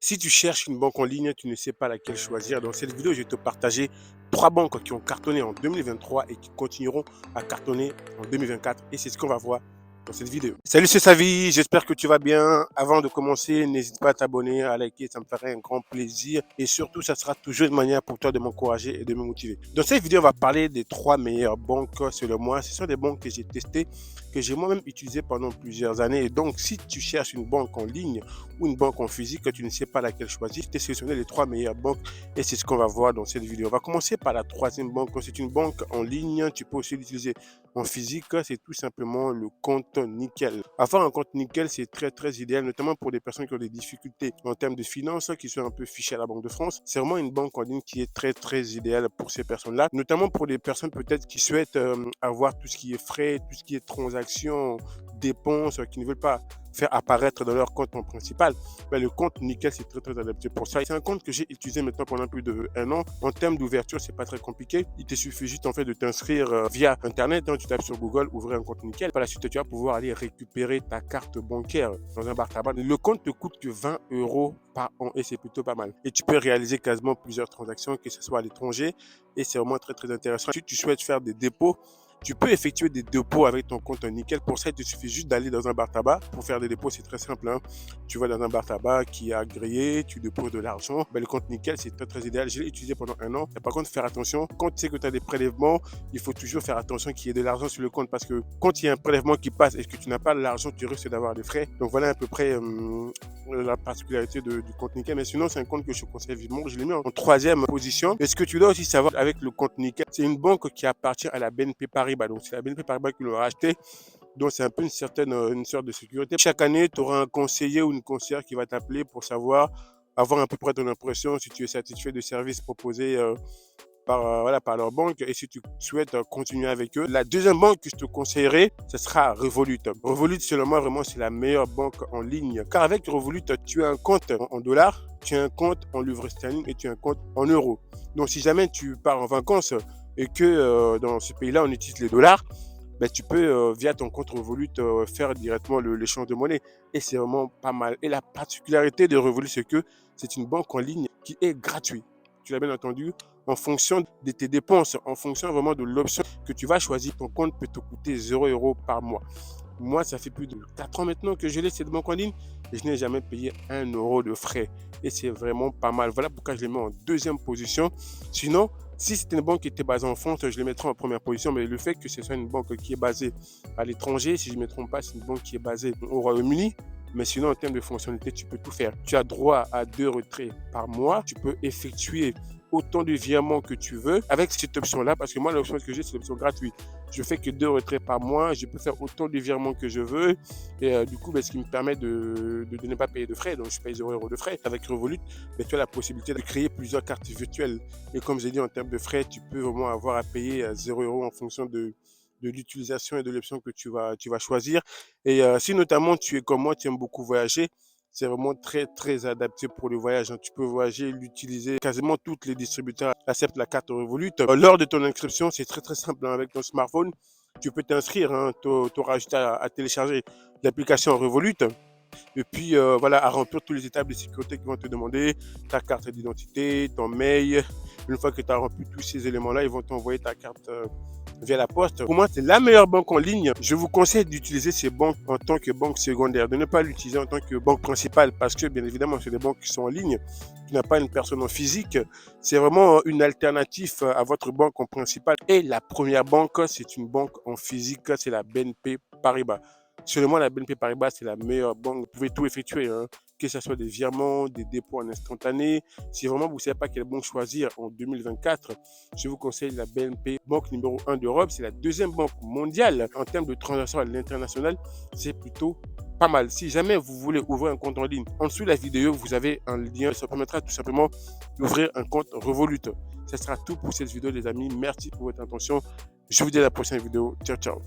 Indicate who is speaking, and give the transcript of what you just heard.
Speaker 1: Si tu cherches une banque en ligne, tu ne sais pas laquelle choisir. Dans cette vidéo, je vais te partager 3 banques qui ont cartonné en 2023 et qui continueront à cartonner en 2024. Et c'est ce qu'on va voir dans cette vidéo. Salut, c'est Savi, j'espère que tu vas bien. Avant de commencer, n'hésite pas à t'abonner, à liker, ça me ferait un grand plaisir. Et surtout, ça sera toujours une manière pour toi de m'encourager et de me motiver. Dans cette vidéo, on va parler des 3 meilleures banques selon moi. Ce sont des banques que j'ai testées, que j'ai moi-même utilisées pendant plusieurs années. Et donc, si tu cherches une banque en ligne ou une banque en physique, que tu ne sais pas laquelle choisir, je t'ai sélectionné les 3 meilleures banques et c'est ce qu'on va voir dans cette vidéo. On va commencer par la troisième banque. C'est une banque en ligne, tu peux aussi l'utiliser en physique, c'est tout simplement le compte Nickel. Avoir un compte Nickel, c'est très idéal, notamment pour des personnes qui ont des difficultés en termes de finances, qui sont un peu fichées à la Banque de France. C'est vraiment une banque en ligne qui est très idéale pour ces personnes-là, notamment pour des personnes peut-être qui souhaitent avoir tout ce qui est frais, tout ce qui est transactions, dépenses, qui ne veulent pas faire apparaître dans leur compte en principal. Ben, le compte Nickel, c'est très adapté pour ça. C'est un compte que j'ai utilisé maintenant pendant plus d'1 an. En termes d'ouverture, c'est pas très compliqué. Il te suffit juste en fait de t'inscrire via Internet. Donc, tu tapes sur Google, ouvrir un compte Nickel. Par la suite, tu vas pouvoir aller récupérer ta carte bancaire dans un bar tabac. Le compte te coûte que 20 € par an et c'est plutôt pas mal. Et tu peux réaliser quasiment plusieurs transactions, que ce soit à l'étranger. Et c'est vraiment très intéressant. Si tu souhaites faire des dépôts, tu peux effectuer des dépôts avec ton compte Nickel. Pour ça, il te suffit juste d'aller dans un bar tabac. Pour faire des dépôts, c'est très simple, hein. Tu vas dans un bar tabac qui est agréé, tu déposes de l'argent. Ben, le compte Nickel, c'est très idéal. Je l'ai utilisé pendant 1 an. Et par contre, faire attention, quand tu sais que tu as des prélèvements, il faut toujours faire attention qu'il y ait de l'argent sur le compte parce que quand il y a un prélèvement qui passe et que tu n'as pas l'argent, tu risques d'avoir des frais. Donc voilà à peu près la particularité du compte Nickel. Mais sinon, c'est un compte que je conseille vivement. Je l'ai mis en 3e position. Et ce que tu dois aussi savoir avec le compte Nickel, c'est une banque qui appartient à la BNP Paribas. Donc, c'est la BNP Paribas qui l'a racheté. Donc, c'est un peu une sorte de sécurité. Chaque année, tu auras un conseiller ou une conseillère qui va t'appeler pour avoir à peu près ton impression si tu es satisfait des services proposés par leur banque et si tu souhaites continuer avec eux. La deuxième banque que je te conseillerais, ce sera Revolut. Revolut, selon moi, vraiment, c'est la meilleure banque en ligne. Car avec Revolut, tu as un compte en dollars, tu as un compte en livres sterling et tu as un compte en euros. Donc, si jamais tu pars en vacances et que dans ce pays-là, on utilise les dollars, ben, tu peux, via ton compte Revolut, faire directement l'échange de monnaie. Et c'est vraiment pas mal. Et la particularité de Revolut, c'est que c'est une banque en ligne qui est gratuite. Tu l'as bien entendu, en fonction de tes dépenses, en fonction vraiment de l'option que tu vas choisir, ton compte peut te coûter 0 € par mois. Moi, ça fait plus de 4 ans maintenant que je l'ai cette banque en ligne et je n'ai jamais payé 1 € de frais. Et c'est vraiment pas mal. Voilà pourquoi je les mets en 2e position. Sinon, si c'était une banque qui était basée en France, je les mettrais en 1re position. Mais le fait que ce soit une banque qui est basée à l'étranger, si je ne me trompe pas, c'est une banque qui est basée au Royaume-Uni. Mais sinon, en termes de fonctionnalité, tu peux tout faire. Tu as droit à 2 retraits par mois. Tu peux effectuer autant de virements que tu veux avec cette option-là, parce que moi, l'option que j'ai, c'est l'option gratuite. Je fais que 2 retraits par mois, je peux faire autant de virements que je veux, et du coup, ce qui me permet de ne pas payer de frais, donc je paye 0 € de frais. Avec Revolut, tu as la possibilité de créer plusieurs cartes virtuelles, et comme j'ai dit, en termes de frais, tu peux vraiment avoir à payer 0 € en fonction de l'utilisation et de l'option que tu vas choisir. Et si notamment tu es comme moi, tu aimes beaucoup voyager, c'est vraiment très adapté pour le voyage, hein. Tu peux voyager, l'utiliser. Quasiment tous les distributeurs acceptent la carte Revolut. Lors de ton inscription, c'est très simple, hein. Avec ton smartphone, tu peux t'inscrire, hein. Tu auras juste à télécharger l'application Revolut. Et puis voilà, à remplir toutes les étapes de sécurité qui vont te demander, ta carte d'identité, ton mail. Une fois que tu as rempli tous ces éléments-là, ils vont t'envoyer ta carte via la poste. Pour moi, c'est la meilleure banque en ligne. Je vous conseille d'utiliser ces banques en tant que banque secondaire, de ne pas l'utiliser en tant que banque principale parce que, bien évidemment, c'est des banques qui sont en ligne. Tu n'as pas une personne en physique. C'est vraiment une alternative à votre banque en principal. Et la première banque, c'est une banque en physique, c'est la BNP Paribas. Selon moi, la BNP Paribas, c'est la meilleure banque. Vous pouvez tout effectuer, hein, que ce soit des virements, des dépôts en instantané. Si vraiment vous ne savez pas quelle banque choisir en 2024, je vous conseille la BNP, banque numéro 1 d'Europe. C'est la 2e banque mondiale en termes de transactions à l'international. C'est plutôt pas mal. Si jamais vous voulez ouvrir un compte en ligne, en dessous de la vidéo, vous avez un lien. Ça permettra tout simplement d'ouvrir un compte Revolut. Ce sera tout pour cette vidéo, les amis. Merci pour votre attention. Je vous dis à la prochaine vidéo. Ciao.